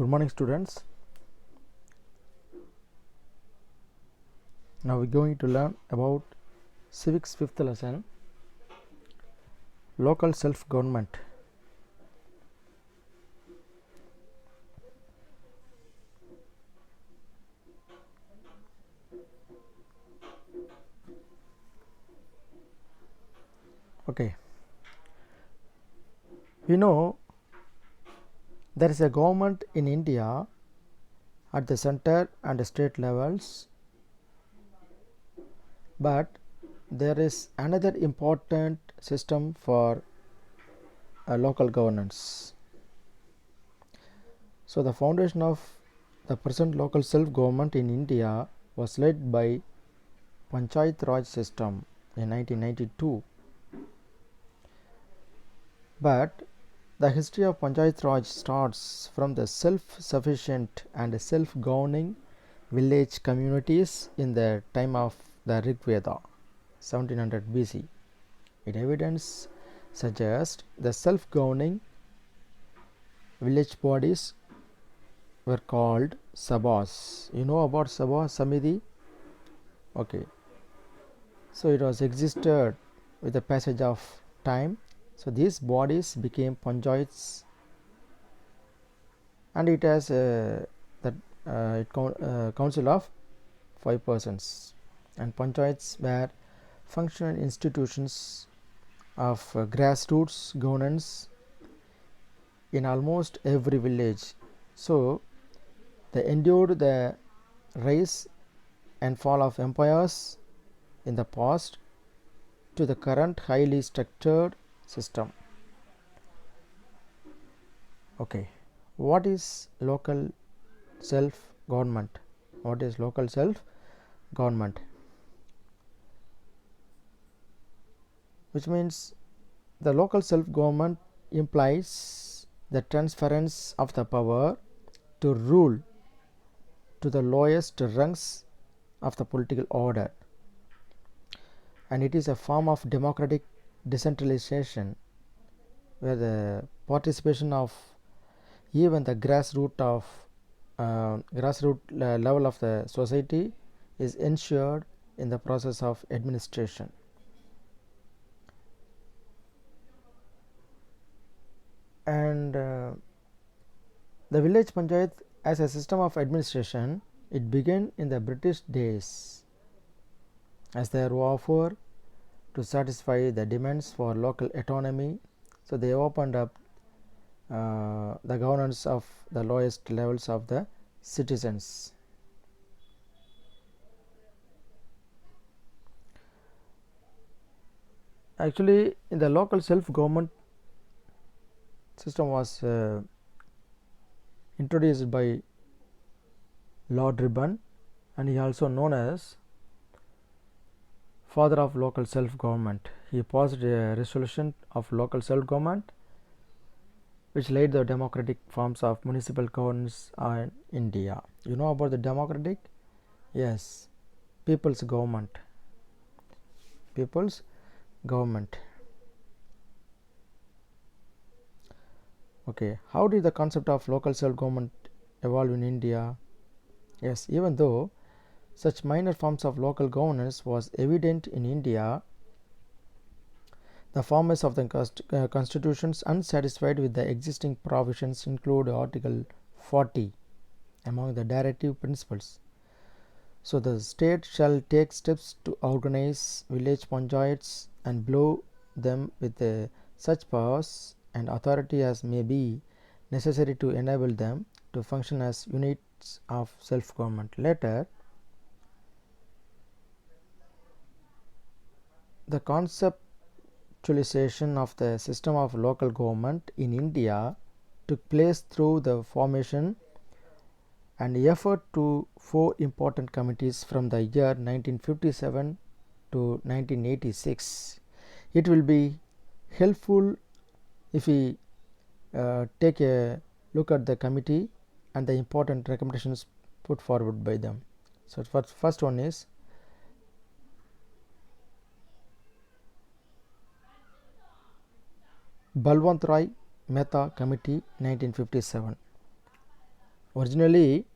Good morning, students. Now we're going to learn about civics 5th lesson, local self-government. Okay, we know there is a government in India at the center and state levels, but there is another important system for local governance. So the foundation of the present local self-government in India was led by Panchayat Raj system in 1992. But the history of Panchayat Raj starts from the self-sufficient and self-governing village communities in the time of the Rig Veda, 1700 BC. Its evidence suggests the self-governing village bodies were called sabhas. You know about sabha, samidhi? Okay. So it was existed with the passage of time. So these bodies became panchayats, and it has council of 5 persons, and panchayats were functional institutions of grassroots governance in almost every village. So they endured the rise and fall of empires in the past to the current highly structured system. Okay, what is local self-government? What is local self-government? Which means the local self-government implies the transference of the power to rule to the lowest rungs of the political order, and it is a form of democratic decentralization where the participation of even the grassroots level of the society is ensured in the process of administration. And the village panchayat as a system of administration, it began in the British days as they were offered to satisfy the demands for local autonomy. So they opened up the governance of the lowest levels of the citizens. Actually, in the local self-government system was introduced by Lord Ripon, and he also known as father of local self-government. He passed a resolution of local self-government which laid the democratic forms of municipal governance in India. You know about the democratic? Yes, people's government. People's government. Okay, how did the concept of local self-government evolve in India? Yes, even though such minor forms of local governance was evident in India, the formers of the constitutions unsatisfied with the existing provisions include Article 40 among the directive principles. So the state shall take steps to organize village panchayats and blow them with such powers and authority as may be necessary to enable them to function as units of self-government. Later, the conceptualization of the system of local government in India took place through the formation and effort to 4 important committees from the year 1957 to 1986. It will be helpful if we take a look at the committee and the important recommendations put forward by them. So first one is Balwant Rai Mehta Committee, 1957. Originally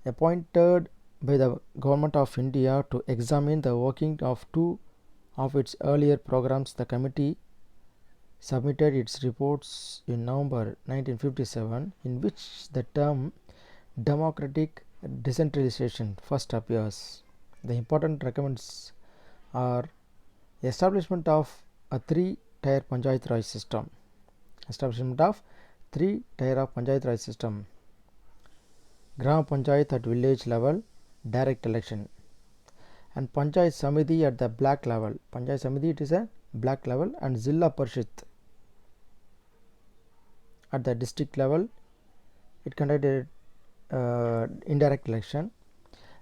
appointed by the Government of India to examine the working of two of its earlier programs, the committee submitted its reports in November 1957, in which the term democratic decentralization first appears. The important recommends are establishment of a three-tier Panchayat Raj system, establishment of three-tier of Panchayat Raj system, Gram Panchayat at village level, direct election, and Panchayat Samiti at the block level. Panchayat Samiti, it is a block level, and Zilla Parishad at the district level. It conducted indirect election,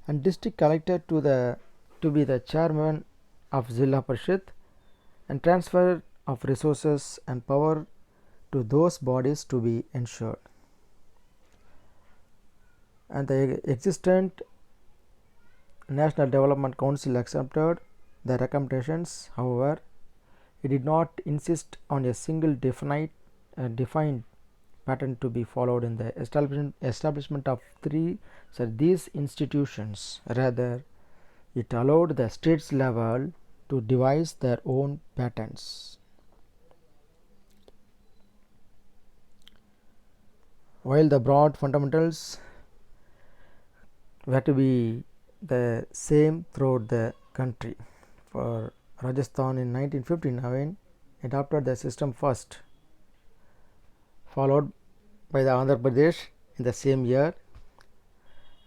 and district collector to be the chairman of Zilla Parishad, and transfer of resources and power to those bodies to be ensured. And the existent National Development Council accepted the recommendations. However, it did not insist on a single defined pattern to be followed in the establishment of these institutions. Rather, it allowed the states level to devise their own patterns. While the broad fundamentals were to be the same throughout the country, for Rajasthan in 1959 adopted the system first, followed by the Andhra Pradesh in the same year,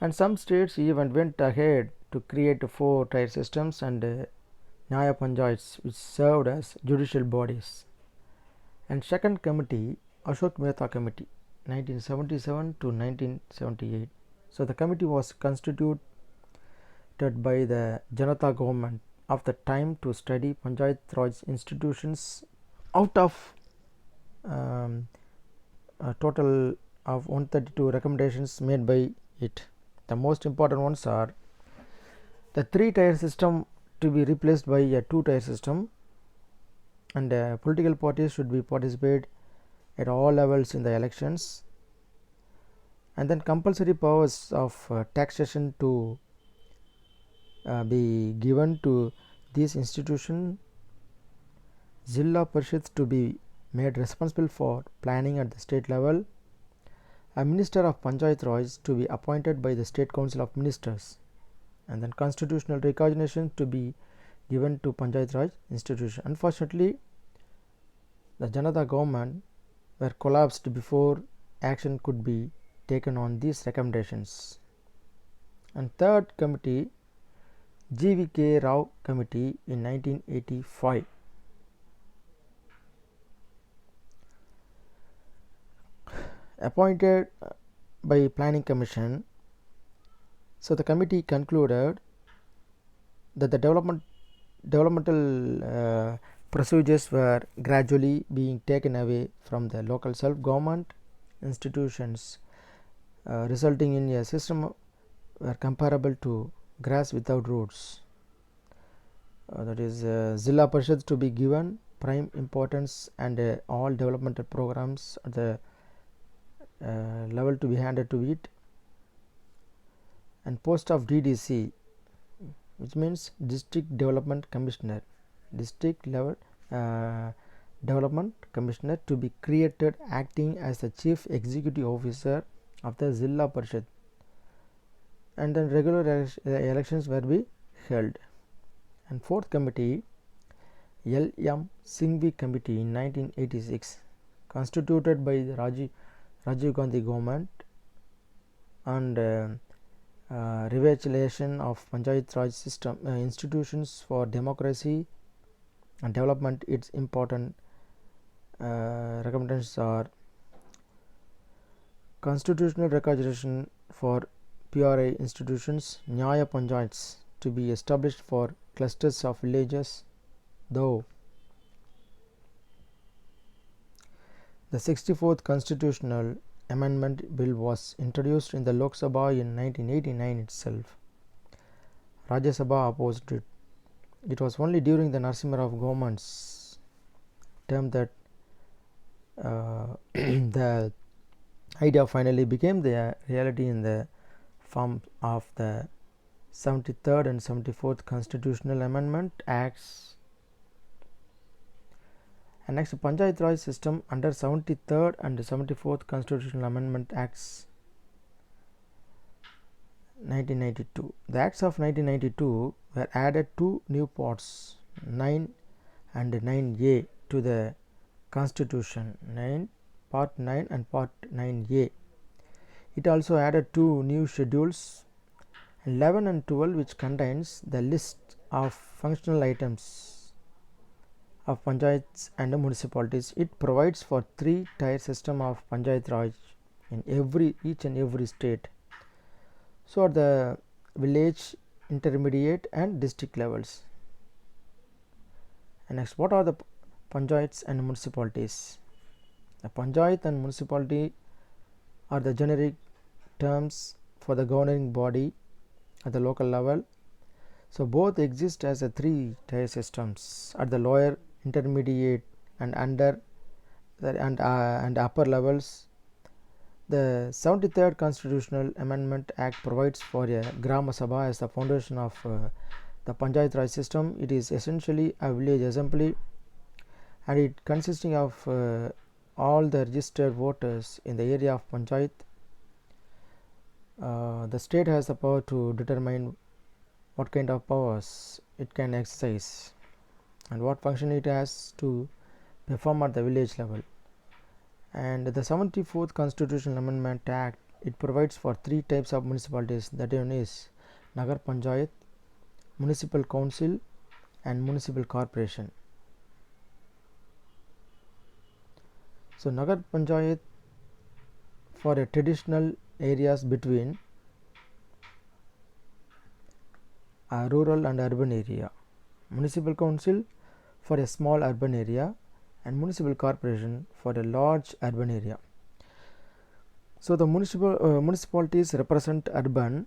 and some states even went ahead to create 4-tier systems and Nyaya Panchayats, which served as judicial bodies. And second committee, Ashok Mehta Committee, 1977 to 1978. So the committee was constituted by the Janata government of the time to study Panchayat Raj institutions. Out of a total of 132 recommendations made by it, the most important ones are the 3-tier system to be replaced by a 2-tier system, and political parties should be participate at all levels in the elections, and then compulsory powers of taxation to be given to these institutions. Zilla Parishad to be made responsible for planning at the state level. A minister of Panchayat Raj to be appointed by the State Council of Ministers, and then constitutional recognition to be given to Panchayat Raj institution. Unfortunately, the Janata government were collapsed before action could be taken on these recommendations. And third committee, G.V.K. Rao Committee in 1985. Appointed by Planning Commission. So the committee concluded that the developmental procedures were gradually being taken away from the local self-government institutions, resulting in a system comparable to grass without roots. That is, Zilla Parishad to be given prime importance, and all developmental programs at the level to be handed to it, and post of DDC, which means District Development Commissioner, district level development commissioner to be created, acting as the chief executive officer of the Zilla Parishad, and then regular elections were be held. And fourth committee, L.M. Singhvi Committee in 1986, constituted by the Rajiv Gandhi government, and revitalization of Panchayat Raj system institutions for democracy and development. Its important recommendations are constitutional recognition for PRI institutions, Nyaya Panchayats to be established for clusters of villages, though the 64th Constitutional Amendment Bill was introduced in the Lok Sabha in 1989 itself. Rajya Sabha opposed it. It was only during the Narasimha Rao government's term that the idea finally became the reality in the form of the 73rd and 74th Constitutional Amendment Acts. And next, Panchayat Raj system under 73rd and 74th Constitutional Amendment Acts 1992. The Acts of 1992 were added two new parts 9 and 9A to the Constitution, Part 9 and Part 9A. It also added two new schedules 11 and 12, which contains the list of functional items of panchayats and municipalities. It provides for three-tier system of Panchayat Raj in each and every state. So at the village, intermediate and district levels. And next, what are the panchayats and municipalities? The panchayat and municipality are the generic terms for the governing body at the local level. So both exist as a three-tier systems at the lower, intermediate and upper levels. The 73rd Constitutional Amendment Act provides for a Grama Sabha as the foundation of the Panchayat Raj system. It is essentially a village assembly, and it consisting of all the registered voters in the area of Panchayat. The state has the power to determine what kind of powers it can exercise and what function it has to perform at the village level. And the 74th Constitutional Amendment Act, it provides for three types of municipalities. That one is Nagar Panchayat, Municipal Council and Municipal Corporation. So Nagar Panchayat for a traditional areas between a rural and urban area, Municipal Council for a small urban area, and Municipal Corporation for a large urban area. So the municipalities represent urban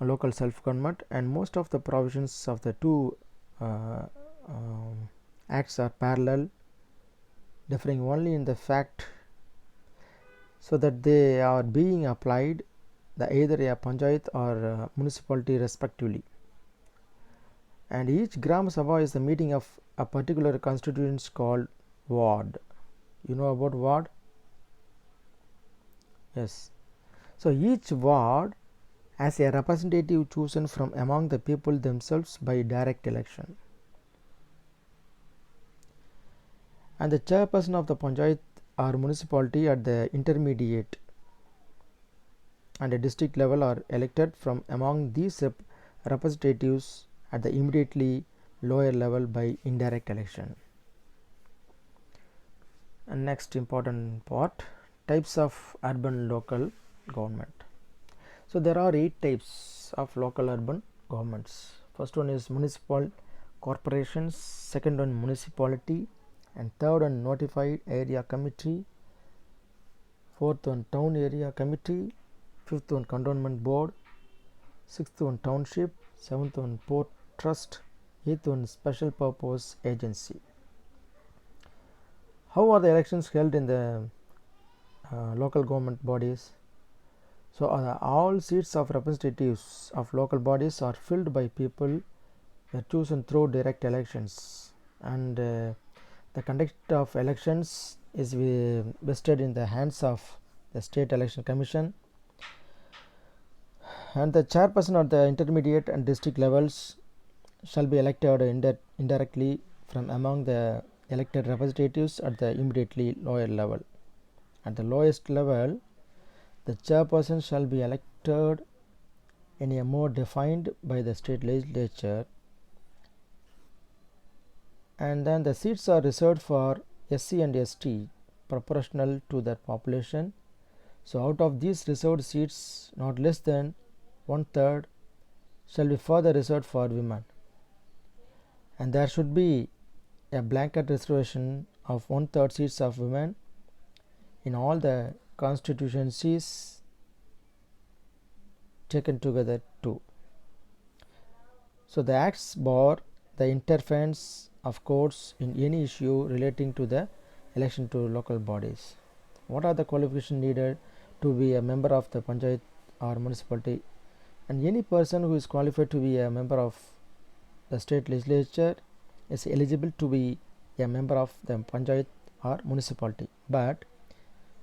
local self-government, and most of the provisions of the two acts are parallel, differing only in the fact so that they are being applied either a panchayat or municipality respectively. And each Gram Sabha is the meeting of a particular constituents called ward. You know about ward? Yes. So each ward has a representative chosen from among the people themselves by direct election. And the chairperson of the panchayat or municipality at the intermediate and a district level are elected from among these representatives at the immediately lower level by indirect election. And next important part, types of urban local government. So there are 8 types of local urban governments. First one is municipal corporations, second one municipality, and third one notified area committee, fourth one town area committee, fifth one cantonment board, sixth one township, seventh one port trust, eighth one special purpose agency. How are the elections held in the local government bodies? So all seats of representatives of local bodies are filled by people who are chosen through direct elections, and the conduct of elections is vested in the hands of the State Election Commission, and the chairperson at the intermediate and district levels shall be elected indirectly from among the elected representatives at the immediately lower level. At the lowest level, the chairperson shall be elected in a mode defined by the state legislature, and then the seats are reserved for SC and ST proportional to their population. So out of these reserved seats, not less than 1/3 shall be further reserved for women, and there should be a blanket reservation of 1/3 seats of women in all the constituencies taken together too. So the acts bar the interference of courts in any issue relating to the election to local bodies. What are the qualifications needed to be a member of the panchayat or municipality, and any person who is qualified to be a member of the state legislature is eligible to be a member of the panchayat or municipality, but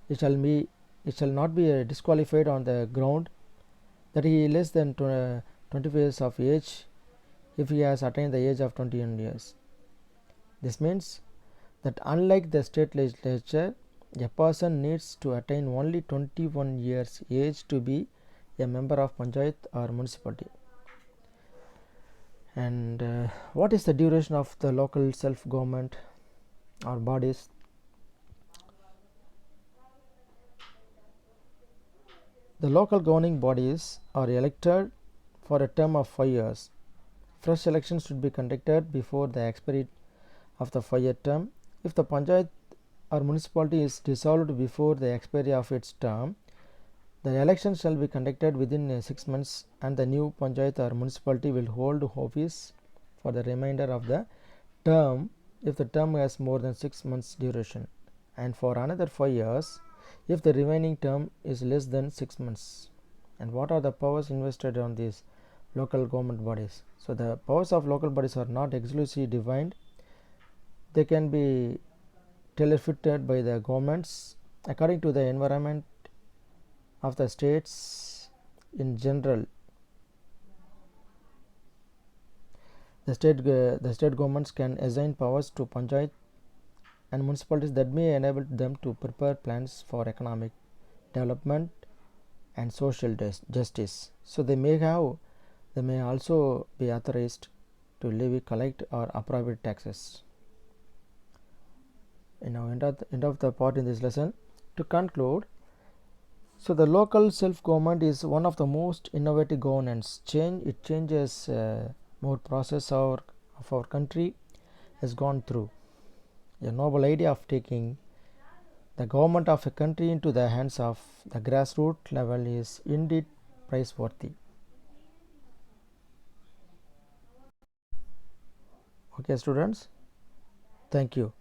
it shall not be disqualified on the ground that he is less than 25 years of age if he has attained the age of 21 years. This means that unlike the state legislature, a person needs to attain only 21 years age to be a member of panchayat or municipality. And what is the duration of the local self-government or bodies? The local governing bodies are elected for a term of 5 years. Fresh elections should be conducted before the expiry of the 5-year term. If the panchayat or municipality is dissolved before the expiry of its term, the election shall be conducted within 6 months, and the new panchayat or municipality will hold office for the remainder of the term if the term has more than 6 months duration, and for another 5 years if the remaining term is less than 6 months. And what are the powers invested on these local government bodies? So the powers of local bodies are not exclusively defined. They can be tailor-fitted by the governments according to the environment of the states in general. The state governments can assign powers to panchayat and municipalities that may enable them to prepare plans for economic development and social justice. So they may also be authorized to levy, collect, or appropriate taxes. Now, end of the part in this lesson. To conclude, so the local self-government is one of the most innovative governance change. It changes more process of our country has gone through. A noble idea of taking the government of a country into the hands of the grassroots level is indeed praiseworthy. Okay, students, thank you.